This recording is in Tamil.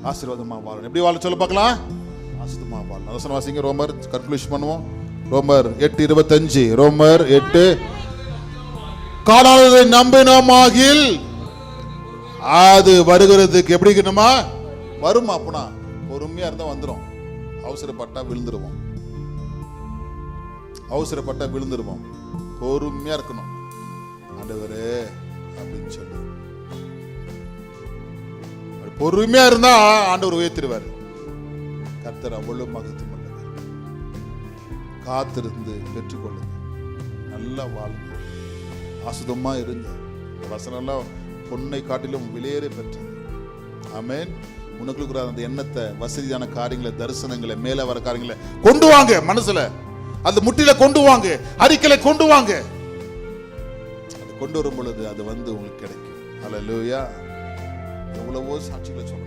ஆசீர்வாதமா வாழணும். எப்படி வாழ சொல்ல பார்க்கலாம்? ஆசீர்வாதமா வாழணும். வசனம் வாசிங்க. ரோமர் கன்க்ளூஷன் பண்ணுவோம். ரோமர் 8:25. ரோமர் 8. காணாததை நம்பினோமாகில் அது வருகிறதுக்கு எப்படி இருக்கணுமா? வருமா? அப்பனா பொறுமையா இருந்தா வந்துடும். அவசரப்பட்டா விழுந்துருவோம். அவசரப்பட்டா விழுந்துருவோம். பொறுமையா இருக்கணும். ஆண்டவரே அப்படின்னு சொல்லி பொறுமையா இருந்தா ஆண்டவர் உயர்த்திடுவார். கர்த்தர் அவ்வளவு மகத்துவம் உள்ளவர். காத்திருந்து பெற்றுக்கொள்ளுங்க. நல்லா வாழுங்க. ஆசுதமா இருங்க. வசனம் எல்லாம் பொன்னை காட்டிலும் விலையேற பெற்றது. ஆமென். உனக்கு அந்த எண்ணத்தை, வசதியான காரியங்களை, தரிசனங்களை, மேல வர காரியங்களை கொண்டு வாங்க. மனசுல அந்த முட்டில கொண்டு வாங்க. அறிக்கையில கொண்டு வாங்க. அது கொண்டு வரும் பொழுது அது வந்து உங்களுக்கு கிடைக்கும். ஹல்லேலூயா. எவ்வளவோ சாட்சிகளை சொல்றேன்.